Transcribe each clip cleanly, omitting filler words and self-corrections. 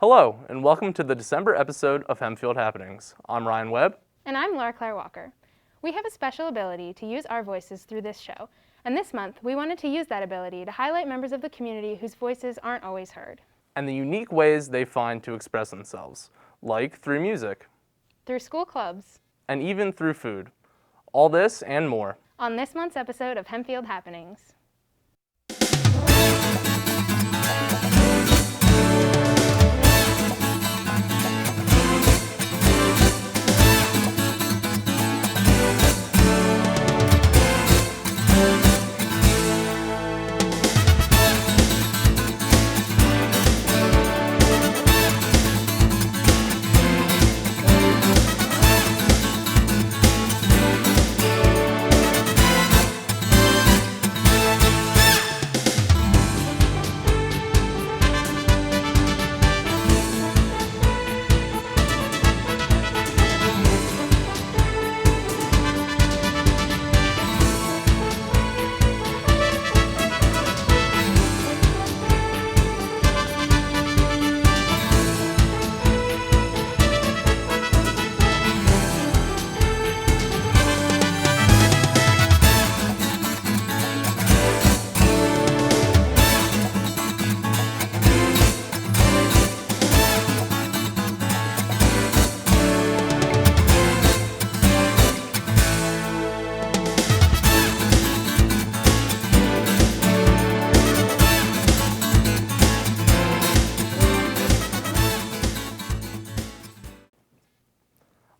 Hello, and welcome to the December episode of Hempfield Happenings. I'm Ryan Webb. And I'm Laura Claire Walker. We have a special ability to use our voices through this show, and this month we wanted to use that ability to highlight members of the community whose voices aren't always heard. And the unique ways they find to express themselves, like through music. Through school clubs. And even through food. All this and more. On this month's episode of Hempfield Happenings.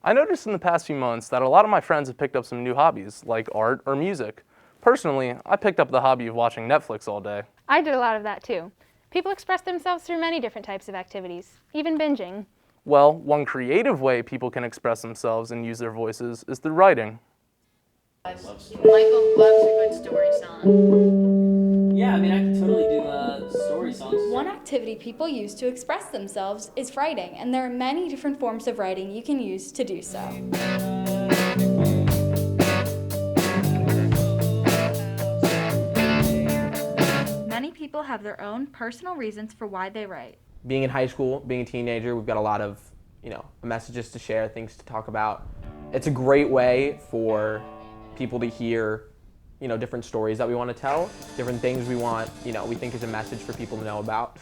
I noticed in the past few months that a lot of my friends have picked up some new hobbies, like art or music. Personally, I picked up the hobby of watching Netflix all day. I did a lot of that too. People express themselves through many different types of activities, even binging. Well, one creative way people can express themselves and use their voices is through writing. Michael loves a good story song. Yeah, I mean, I could totally do story songs. One activity people use to express themselves is writing, and there are many different forms of writing you can use to do so. Many people have their own personal reasons for why they write. Being in high school, being a teenager, we've got a lot of, messages to share, things to talk about. It's a great way for people to hear, different stories that we want to tell, different things we want, we think is a message for people to know about.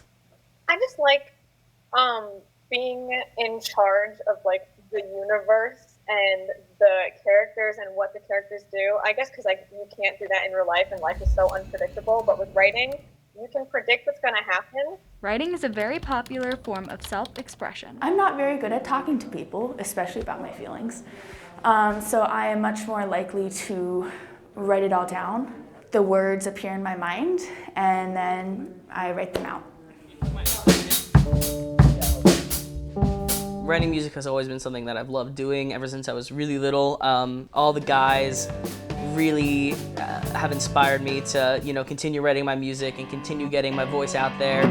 I just like being in charge of the universe and the characters and what the characters do. I guess because you can't do that in real life and life is so unpredictable, but with writing, you can predict what's going to happen. Writing is a very popular form of self-expression. I'm not very good at talking to people, especially about my feelings. So I am much more likely to write it all down. The words appear in my mind, and then I write them out. Writing music has always been something that I've loved doing ever since I was really little. All the guys really have inspired me to, continue writing my music and continue getting my voice out there.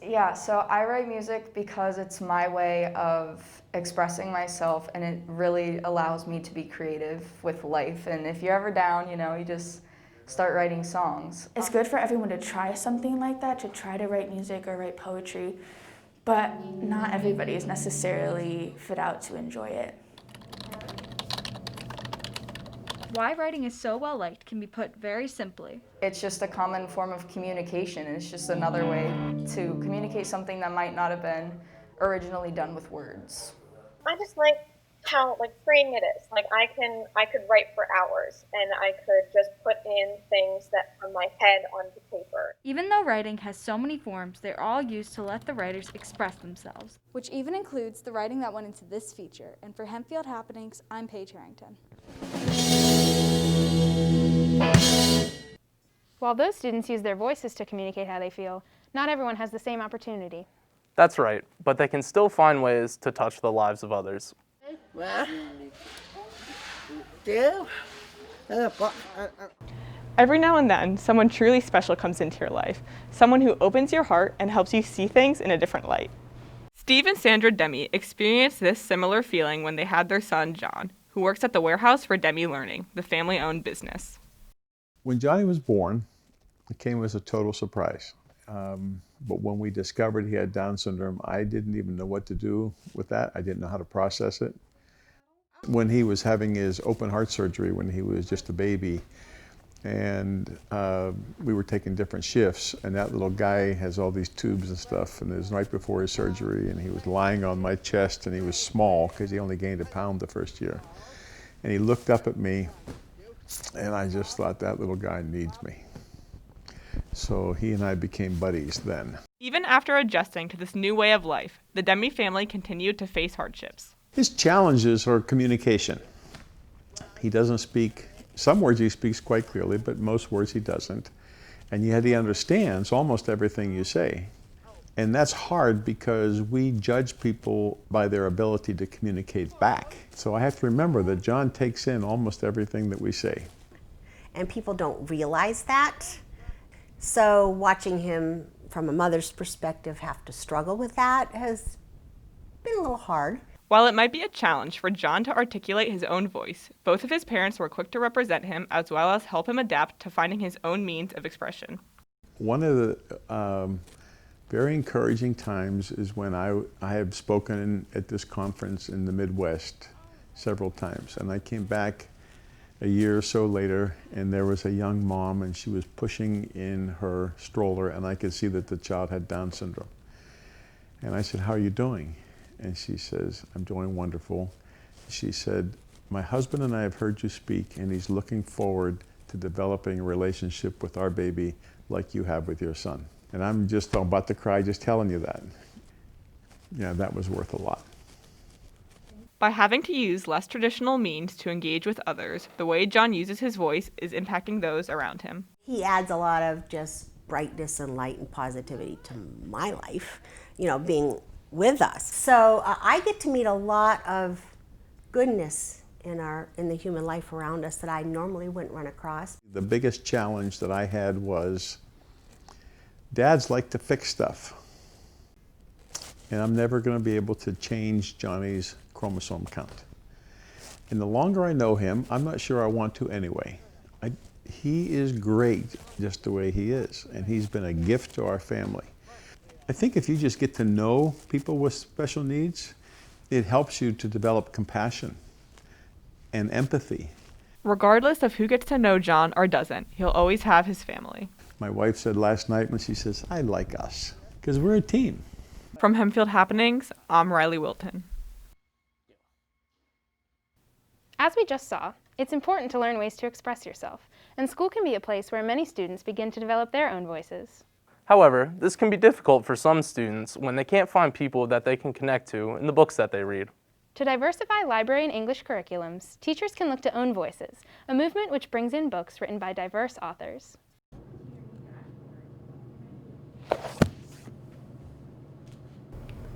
Yeah, so I write music because it's my way of expressing myself, and it really allows me to be creative with life. And if you're ever down, you just start writing songs. It's good for everyone to try something like that, to try to write music or write poetry, but not everybody is necessarily fit out to enjoy it. Why writing is so well liked can be put very simply. It's just a common form of communication. It's just another way to communicate something that might not have been originally done with words. I just like how freeing it is. I could write for hours, and I could just put in things that from my head onto paper. Even though writing has so many forms, they're all used to let the writers express themselves. Which even includes the writing that went into this feature. And for Hempfield Happenings, I'm Paige Harrington. While those students use their voices to communicate how they feel, not everyone has the same opportunity. That's right, but they can still find ways to touch the lives of others. Every now and then, someone truly special comes into your life, someone who opens your heart and helps you see things in a different light. Steve and Sandra DEMME experienced this similar feeling when they had their son, John, who works at the warehouse for DEMME Learning, the family-owned business. When Johnny was born, it came as a total surprise. But when we discovered he had Down syndrome, I didn't even know what to do with that. I didn't know how to process it. When he was having his open heart surgery, when he was just a baby, and we were taking different shifts, and that little guy has all these tubes and stuff, and it was right before his surgery, and he was lying on my chest, and he was small because he only gained 1 pound the first year. And he looked up at me, and I just thought, that little guy needs me. So he and I became buddies then. Even after adjusting to this new way of life, the DEMME family continued to face hardships. His challenges are communication. He doesn't speak, some words he speaks quite clearly, but most words he doesn't. And yet he understands almost everything you say. And that's hard because we judge people by their ability to communicate back. So I have to remember that John takes in almost everything that we say. And people don't realize that. So watching him from a mother's perspective have to struggle with that has been a little hard. While it might be a challenge for John to articulate his own voice, both of his parents were quick to represent him as well as help him adapt to finding his own means of expression. One of the very encouraging times is when I have spoken at this conference in the Midwest several times, and I came back a year or so later, and there was a young mom, and she was pushing in her stroller, and I could see that the child had Down syndrome. And I said, "How are you doing?" And she says, "I'm doing wonderful." She said, "My husband and I have heard you speak, and he's looking forward to developing a relationship with our baby like you have with your son." And I'm just about to cry just telling you that. Yeah, that was worth a lot. By having to use less traditional means to engage with others, the way John uses his voice is impacting those around him. He adds a lot of just brightness and light and positivity to my life, you know, being with us. So I get to meet a lot of goodness in the human life around us that I normally wouldn't run across. The biggest challenge that I had was dads like to fix stuff. And I'm never going to be able to change Johnny's chromosome count. And the longer I know him, I'm not sure I want to anyway. He is great just the way he is, and he's been a gift to our family. I think if you just get to know people with special needs, it helps you to develop compassion and empathy. Regardless of who gets to know John or doesn't, he'll always have his family. My wife said last night when she says, "I like us," because we're a team. From Hempfield Happenings, I'm Rylee Wilton. As we just saw, it's important to learn ways to express yourself, and school can be a place where many students begin to develop their own voices. However, this can be difficult for some students when they can't find people that they can connect to in the books that they read. To diversify library and English curriculums, teachers can look to Own Voices, a movement which brings in books written by diverse authors.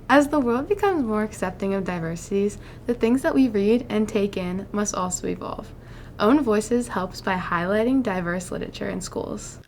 As the world becomes more accepting of diversities, the things that we read and take in must also evolve. Own Voices helps by highlighting diverse literature in schools.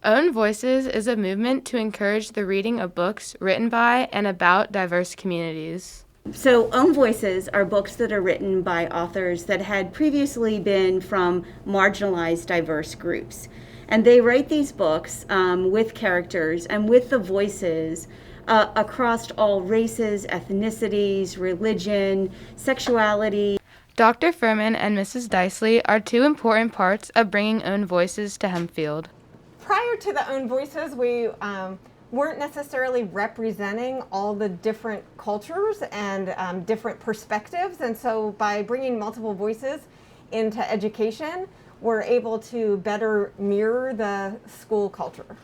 Own Voices is a movement to encourage the reading of books written by and about diverse communities. So Own Voices are books that are written by authors that had previously been from marginalized diverse groups. And they write these books with characters and with the voices across all races, ethnicities, religion, sexuality. Dr. Furman and Mrs. Dicely are two important parts of bringing Own Voices to Hempfield. Prior to the Own Voices, we weren't necessarily representing all the different cultures and different perspectives, and so by bringing multiple voices into education, we're able to better mirror the school culture.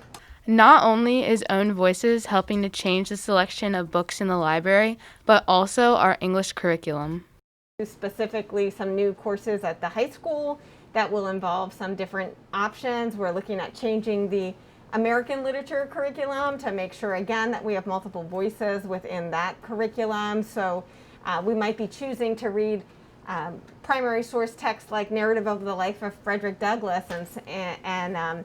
Not only is Own Voices helping to change the selection of books in the library, but also our English curriculum. Specifically, some new courses at the high school that will involve some different options. We're looking at changing the American literature curriculum to make sure, again, that we have multiple voices within that curriculum. So we might be choosing to read primary source texts like Narrative of the Life of Frederick Douglass and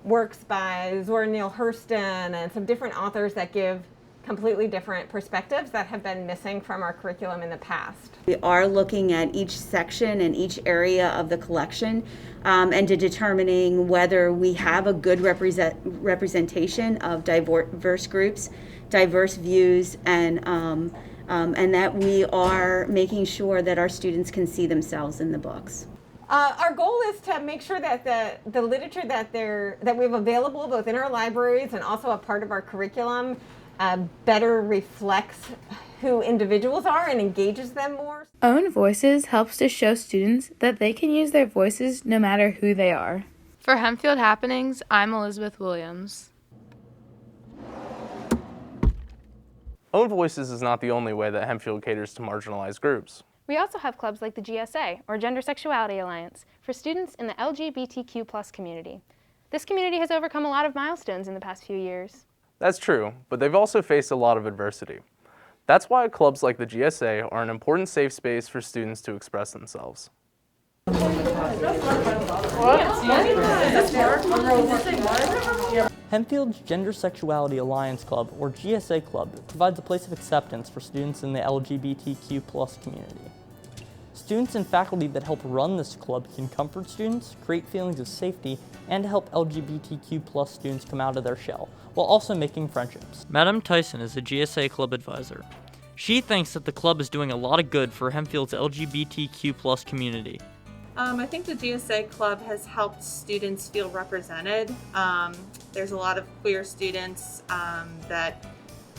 works by Zora Neale Hurston and some different authors that give completely different perspectives that have been missing from our curriculum in the past. We are looking at each section and each area of the collection and to determining whether we have a good representation of diverse groups, diverse views, and that we are making sure that our students can see themselves in the books. Our goal is to make sure that the literature that we have available both in our libraries and also a part of our curriculum better reflects who individuals are and engages them more. Own Voices helps to show students that they can use their voices no matter who they are. For Hempfield Happenings, I'm Elizabeth Williams. Own Voices is not the only way that Hempfield caters to marginalized groups. We also have clubs like the GSA, or Gender Sexuality Alliance, for students in the LGBTQ+ community. This community has overcome a lot of milestones in the past few years. That's true, but they've also faced a lot of adversity. That's why clubs like the GSA are an important safe space for students to express themselves. Hempfield's Gender Sexuality Alliance Club, or GSA Club, provides a place of acceptance for students in the LGBTQ+ community. Students and faculty that help run this club can comfort students, create feelings of safety, and help LGBTQ+ students come out of their shell, while also making friendships. Madam Tyson is a GSA Club advisor. She thinks that the club is doing a lot of good for Hempfield's LGBTQ+ community. I think the GSA Club has helped students feel represented. There's a lot of queer students that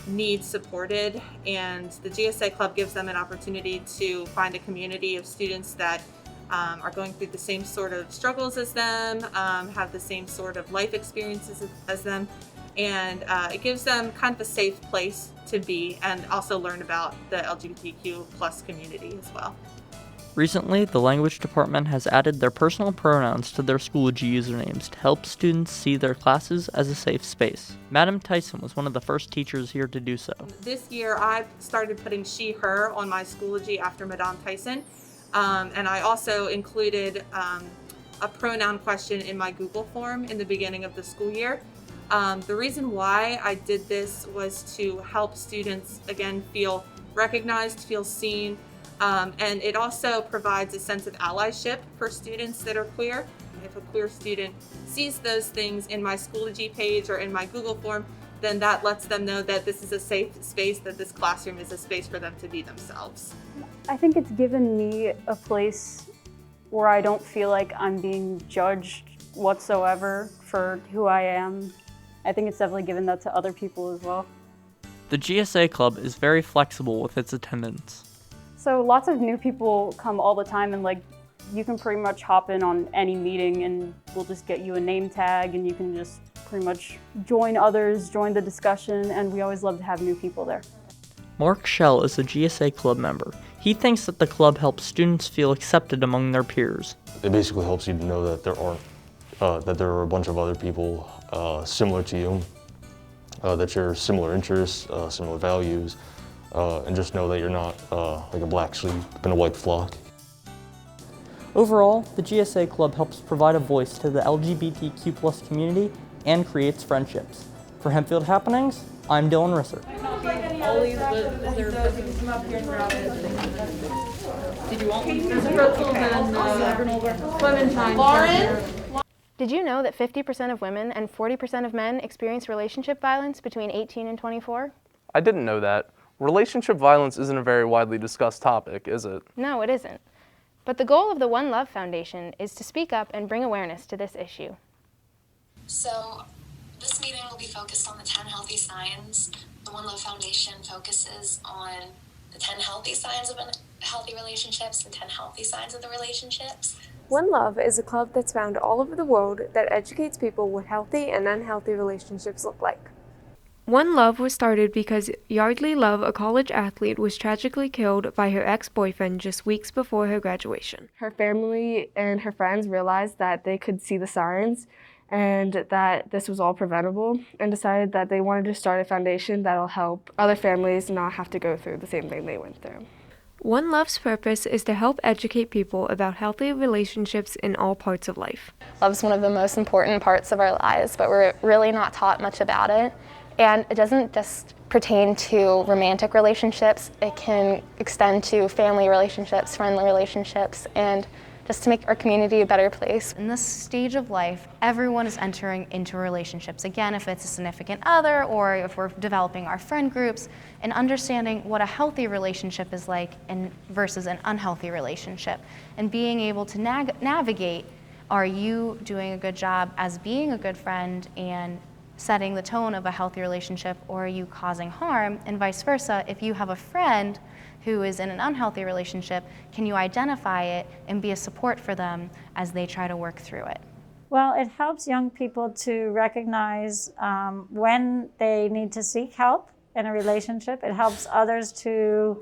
need supported, and the GSA Club gives them an opportunity to find a community of students that are going through the same sort of struggles as them, have the same sort of life experiences as them, and it gives them kind of a safe place to be and also learn about the LGBTQ+ community as well. Recently, the language department has added their personal pronouns to their Schoology usernames to help students see their classes as a safe space. Madam Tyson was one of the first teachers here to do so. This year, I started putting she, her on my Schoology after Madame Tyson, and I also included a pronoun question in my Google form in the beginning of the school year. The reason why I did this was to help students, again, feel recognized, feel seen, and it also provides a sense of allyship for students that are queer. If a queer student sees those things in my Schoology page or in my Google form, then that lets them know that this is a safe space, that this classroom is a space for them to be themselves. I think it's given me a place where I don't feel like I'm being judged whatsoever for who I am. I think it's definitely given that to other people as well. The GSA Club is very flexible with its attendance. So lots of new people come all the time, and you can pretty much hop in on any meeting and we'll just get you a name tag and you can just pretty much join others, join the discussion, and we always love to have new people there. Mark Schell is a GSA Club member. He thinks that the club helps students feel accepted among their peers. It basically helps you to know that there are a bunch of other people similar to you, that share similar interests, similar values, and just know that you're not like a black sheep in a white flock. Overall, the GSA Club helps provide a voice to the LGBTQ+ community and creates friendships. For Hempfield Happenings, I'm Dylan Risser. Did you want Clementine. Lauren? Did you know that 50% of women and 40% of men experience relationship violence between 18 and 24? I didn't know that. Relationship violence isn't a very widely discussed topic, is it? No, it isn't. But the goal of the One Love Foundation is to speak up and bring awareness to this issue. So, this meeting will be focused on the 10 healthy signs. The One Love Foundation focuses on the 10 healthy signs of healthy relationships and 10 healthy signs of the relationships. One Love is a club that's found all over the world that educates people what healthy and unhealthy relationships look like. One Love was started because Yardley Love, a college athlete, was tragically killed by her ex-boyfriend just weeks before her graduation. Her family and her friends realized that they could see the signs and that this was all preventable, and decided that they wanted to start a foundation that'll help other families not have to go through the same thing they went through. One Love's purpose is to help educate people about healthy relationships in all parts of life. Love's one of the most important parts of our lives, but we're really not taught much about it. And it doesn't just pertain to romantic relationships, it can extend to family relationships, friendly relationships, and just to make our community a better place. In this stage of life, everyone is entering into relationships. Again, if it's a significant other or if we're developing our friend groups, and understanding what a healthy relationship is like versus an unhealthy relationship. And being able to navigate, are you doing a good job as being a good friend and setting the tone of a healthy relationship, or are you causing harm? And vice versa, if you have a friend who is in an unhealthy relationship, can you identify it and be a support for them as they try to work through it? Well, it helps young people to recognize when they need to seek help in a relationship. It helps others to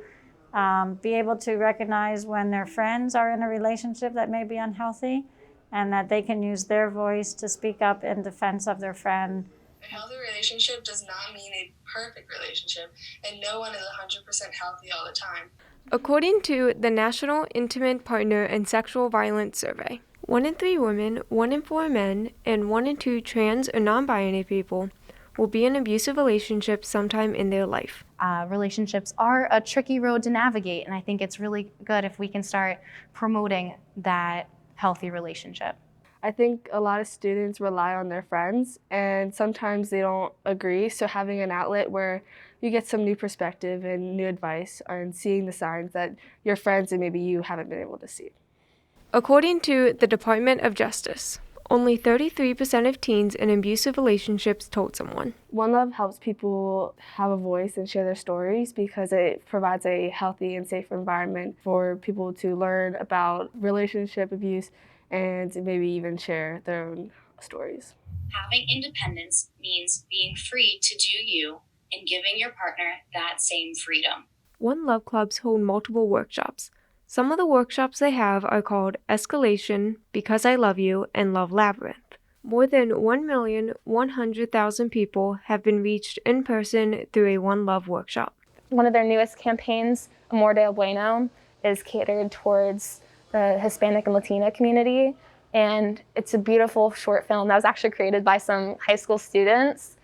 be able to recognize when their friends are in a relationship that may be unhealthy, and that they can use their voice to speak up in defense of their friend. A healthy relationship does not mean a perfect relationship, and no one is 100% healthy all the time. According to the National Intimate Partner and Sexual Violence Survey, 1 in 3 women, 1 in 4 men, and 1 in 2 trans or non-binary people will be in an abusive relationship sometime in their life. Relationships are a tricky road to navigate, and I think it's really good if we can start promoting that healthy relationship. I think a lot of students rely on their friends, and sometimes they don't agree, so having an outlet where you get some new perspective and new advice and seeing the signs that your friends and maybe you haven't been able to see. According to the Department of Justice, only 33% of teens in abusive relationships told someone. One Love helps people have a voice and share their stories because it provides a healthy and safe environment for people to learn about relationship abuse and maybe even share their own stories. Having independence means being free to do you and giving your partner that same freedom. One Love clubs hold multiple workshops. Some of the workshops they have are called Escalation, Because I Love You, and Love Labyrinth. More than 1,100,000 people have been reached in person through a One Love workshop. One of their newest campaigns, Amor de Bueno, is catered towards the Hispanic and Latina community, and it's a beautiful short film that was actually created by some high school students.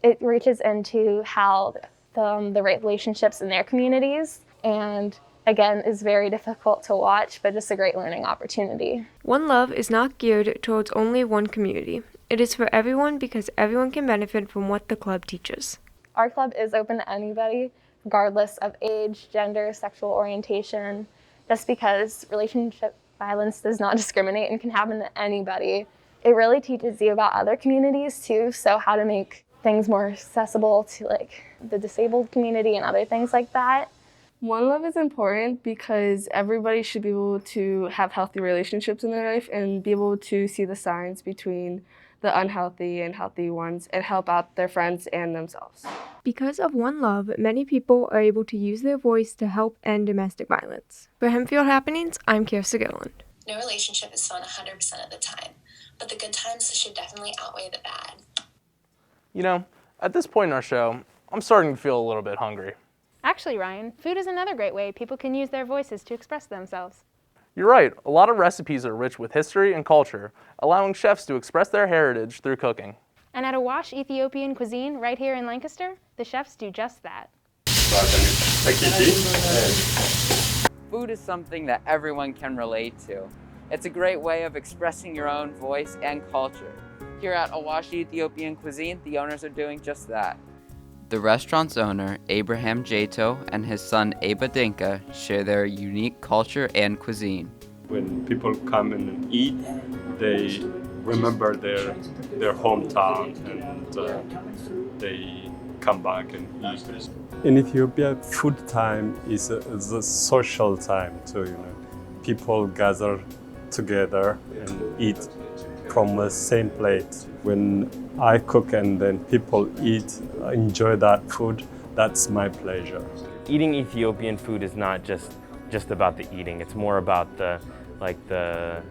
It reaches into how the relationships in their communities, and again, is very difficult to watch, but just a great learning opportunity. One Love is not geared towards only one community. It is for everyone because everyone can benefit from what the club teaches. Our club is open to anybody, regardless of age, gender, sexual orientation, just because relationship violence does not discriminate and can happen to anybody. It really teaches you about other communities too, so how to make things more accessible to like the disabled community and other things like that. One Love is important because everybody should be able to have healthy relationships in their life and be able to see the signs between the unhealthy and healthy ones and help out their friends and themselves. Because of One Love, many people are able to use their voice to help end domestic violence. For Hempfield Happenings, I'm Kiersta Gilliand. No relationship is fun 100% of the time, but the good times should definitely outweigh the bad. You know, at this point in our show, I'm starting to feel a little bit hungry. Actually, Ryan, food is another great way people can use their voices to express themselves. You're right, a lot of recipes are rich with history and culture, allowing chefs to express their heritage through cooking. And at AWASH Ethiopian Cuisine right here in Lancaster, the chefs do just that. Food is something that everyone can relate to. It's a great way of expressing your own voice and culture. Here at AWASH Ethiopian Cuisine, the owners are doing just that. The restaurant's owner, Abraham Jato, and his son, Aba Dinka, share their unique culture and cuisine. When people come and eat, they remember their hometown and they come back and eat. In Ethiopia, food time is a social time too. You know, people gather together and eat from the same plate. When I cook and then people eat, enjoy that food, that's my pleasure. Eating Ethiopian food is not just about the eating. It's more about the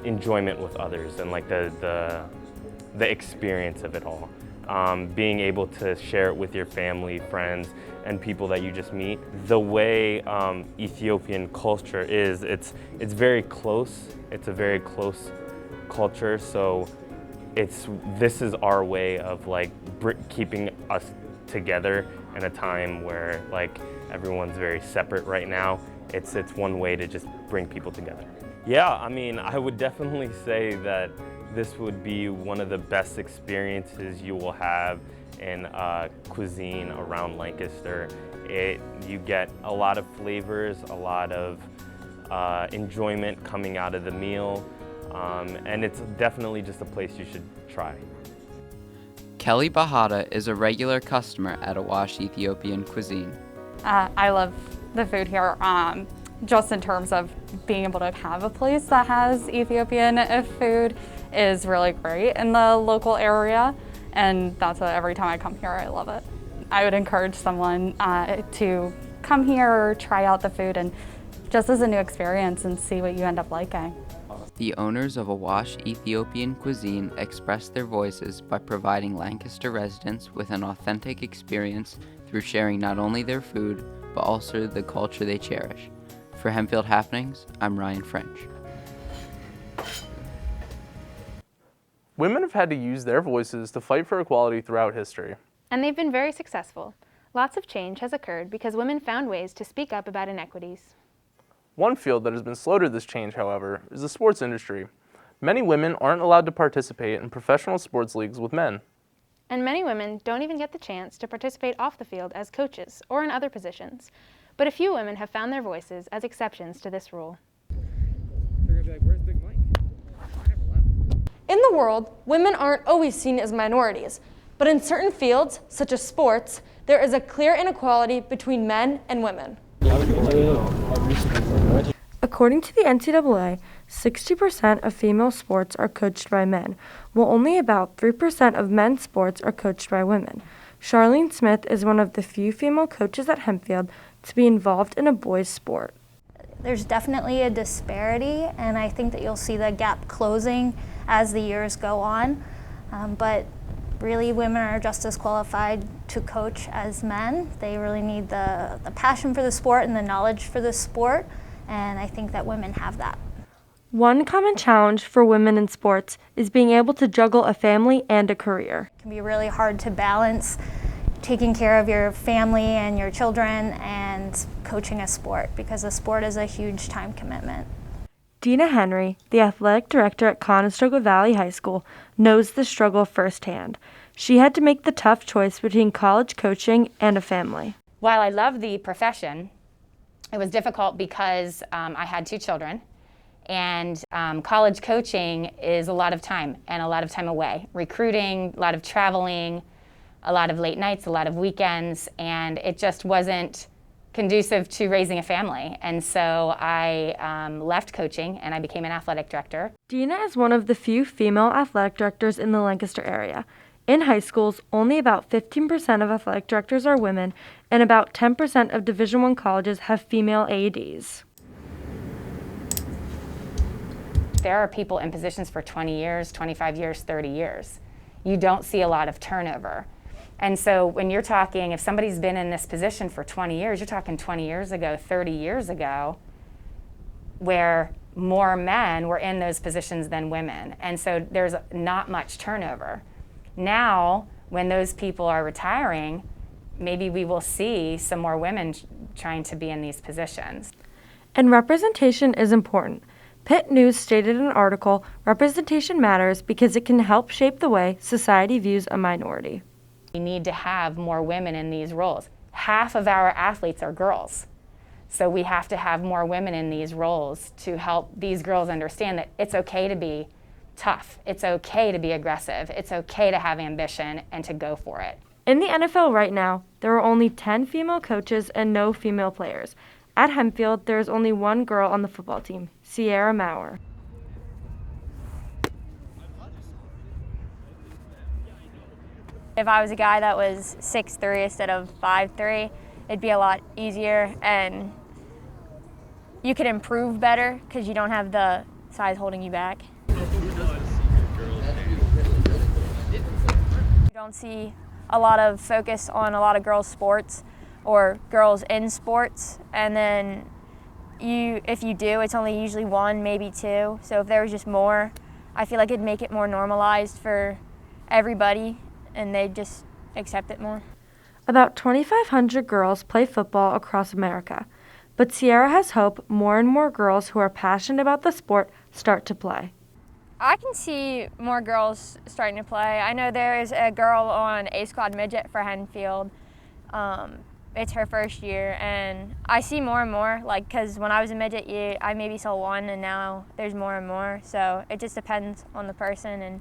enjoyment with others and like the experience of it all. Being able to share it with your family, friends, and people that you just meet. The way Ethiopian culture is, it's very close. It's a very close culture, so this is our way of like keeping us together in a time where like everyone's very separate right now. It's one way to just bring people together. Yeah, I mean, I would definitely say that this would be one of the best experiences you will have in cuisine around Lancaster. You get a lot of flavors, a lot of enjoyment coming out of the meal, and it's definitely just a place you should try. Kelly Bahada is a regular customer at AWASH Ethiopian Cuisine. I love the food here, just in terms of being able to have a place that has Ethiopian food is really great in the local area, and that's what every time I come here I love it. I would encourage someone to come here or try out the food and just as a new experience and see what you end up liking. The owners of AWASH Ethiopian Cuisine express their voices by providing Lancaster residents with an authentic experience through sharing not only their food, but also the culture they cherish. For Hempfield Happenings, I'm Ryan French. Women have had to use their voices to fight for equality throughout history. And they've been very successful. Lots of change has occurred because women found ways to speak up about inequities. One field that has been slow to this change, however, is the sports industry. Many women aren't allowed to participate in professional sports leagues with men. And many women don't even get the chance to participate off the field as coaches or in other positions. But a few women have found their voices as exceptions to this rule. In the world, women aren't always seen as minorities, but in certain fields, such as sports, there is a clear inequality between men and women. According to the NCAA, 60% of female sports are coached by men, while only about 3% of men's sports are coached by women. Charlene Smith is one of the few female coaches at Hempfield to be involved in a boys' sport. There's definitely a disparity, and I think that you'll see the gap closing as the years go on. But really, women are just as qualified to coach as men. They really need the passion for the sport and the knowledge for the sport, and I think that women have that. One common challenge for women in sports is being able to juggle a family and a career. It can be really hard to balance taking care of your family and your children and coaching a sport, because a sport is a huge time commitment. Dina Henry, the athletic director at Conestoga Valley High School, knows the struggle firsthand. She had to make the tough choice between college coaching and a family. While I love the profession, it was difficult because I had 2 children, and college coaching is a lot of time and a lot of time away. Recruiting, a lot of traveling, a lot of late nights, a lot of weekends, and it just wasn't conducive to raising a family. And so I left coaching and I became an athletic director. Dina is one of the few female athletic directors in the Lancaster area. In high schools, only about 15% of athletic directors are women, and about 10% of Division I colleges have female ADs. There are people in positions for 20 years, 25 years, 30 years. You don't see a lot of turnover. And so when you're talking, if somebody's been in this position for 20 years, you're talking 20 years ago, 30 years ago, where more men were in those positions than women. And so there's not much turnover. Now, when those people are retiring, maybe we will see some more women trying to be in these positions. And representation is important. Pitt News stated in an article, "Representation matters because it can help shape the way society views a minority." We need to have more women in these roles. Half of our athletes are girls. So we have to have more women in these roles to help these girls understand that it's okay to be tough. It's okay to be aggressive. It's okay to have ambition and to go for it. In the NFL right now, there are only 10 female coaches and no female players. At Hempfield, there is only one girl on the football team, Sierra Maurer. If I was a guy that was 6'3" instead of 5'3", it'd be a lot easier, and you could improve better because you don't have the size holding you back. You don't see a lot of focus on a lot of girls' sports or girls in sports, and then if you do, it's only usually 1, maybe 2. So if there was just more I feel like it'd make it more normalized for everybody and they'd just accept it more. About 2,500 girls play football across America, but Sierra has hope more and more girls who are passionate about the sport start to play. I can see more girls starting to play. I know there is a girl on A Squad Midget for Hempfield. It's her first year, and I see more and more, like, because when I was a midget, I maybe saw one, and now there's more and more. So it just depends on the person and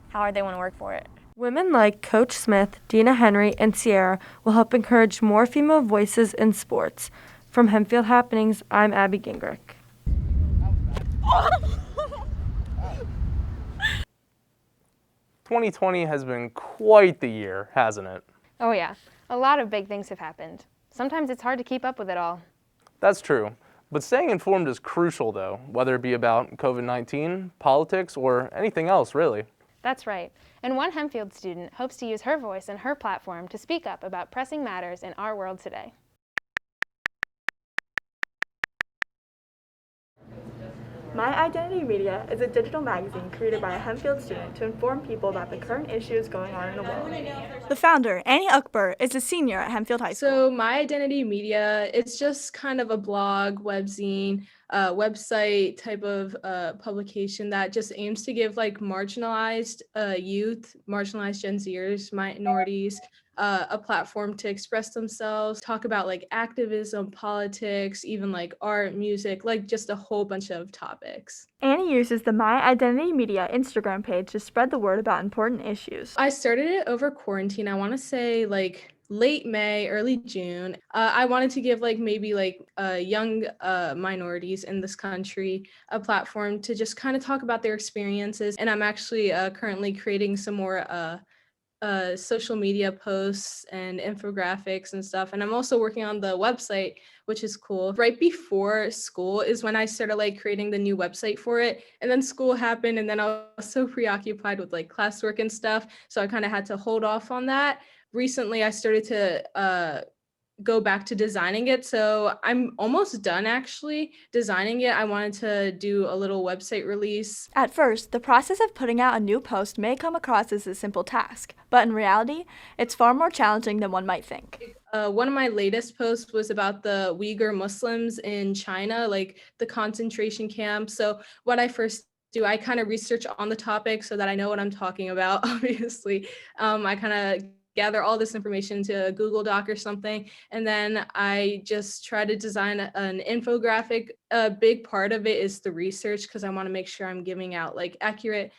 how hard they want to work for it. Women like Coach Smith, Dina Henry, and Sierra will help encourage more female voices in sports. From Hempfield Happenings, I'm Abby Gingrich. 2020 has been quite the year, hasn't it? Oh yeah, a lot of big things have happened. Sometimes it's hard to keep up with it all. That's true. But staying informed is crucial though, whether it be about COVID-19, politics, or anything else really. That's right. And one Hempfield student hopes to use her voice and her platform to speak up about pressing matters in our world today. My Identity Media is a digital magazine created by a Hempfield student to inform people about the current issues going on in the world. The founder, Annie Ukber, is a senior at Hempfield High School. So My Identity Media, it's just kind of a blog, webzine, website type of publication that just aims to give like marginalized youth, marginalized Gen Zers, minorities, a platform to express themselves, talk about like activism, politics, even like art, music, like just a whole bunch of topics. Annie uses the My Identity Media Instagram page to spread the word about important issues. I started it over quarantine. I want to say like late May, early June. I wanted to give like maybe like young minorities in this country a platform to just kind of talk about their experiences. And I'm actually currently creating some more social media posts and infographics and stuff. And I'm also working on the website, which is cool. Right before school is when I started like creating the new website for it. And then school happened and then I was so preoccupied with like classwork and stuff. So I kind of had to hold off on that. Recently, I started to go back to designing it. So I'm almost done actually designing it. I wanted to do a little website release. At first, the process of putting out a new post may come across as a simple task, but in reality, it's far more challenging than one might think. One of my latest posts was about the Uyghur Muslims in China, like the concentration camp. So what I first do, I kind of research on the topic so that I know what I'm talking about, obviously. I kind of gather all this information to a Google Doc or something, and then I just try to design an infographic. A big part of it is the research because I want to make sure I'm giving out like accurate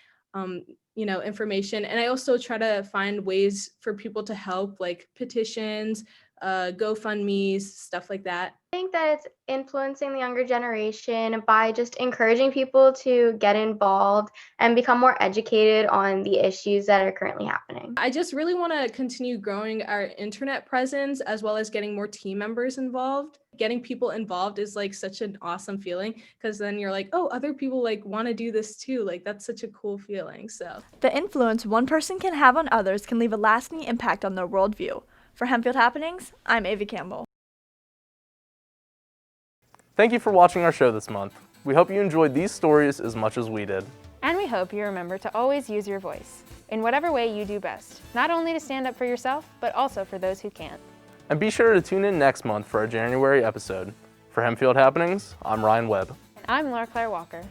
information. And I also try to find ways for people to help, like petitions, GoFundMes, stuff like that. I think that it's influencing the younger generation by just encouraging people to get involved and become more educated on the issues that are currently happening. I just really want to continue growing our internet presence as well as getting more team members involved. Getting people involved is like such an awesome feeling because then you're like, oh, other people like want to do this too. Like that's such a cool feeling. So the influence one person can have on others can leave a lasting impact on their worldview. For Hempfield Happenings, I'm Ava Campbell. Thank you for watching our show this month. We hope you enjoyed these stories as much as we did. And we hope you remember to always use your voice, in whatever way you do best, not only to stand up for yourself, but also for those who can't. And be sure to tune in next month for our January episode. For Hempfield Happenings, I'm Ryan Webb. And I'm Laura Claire Walker.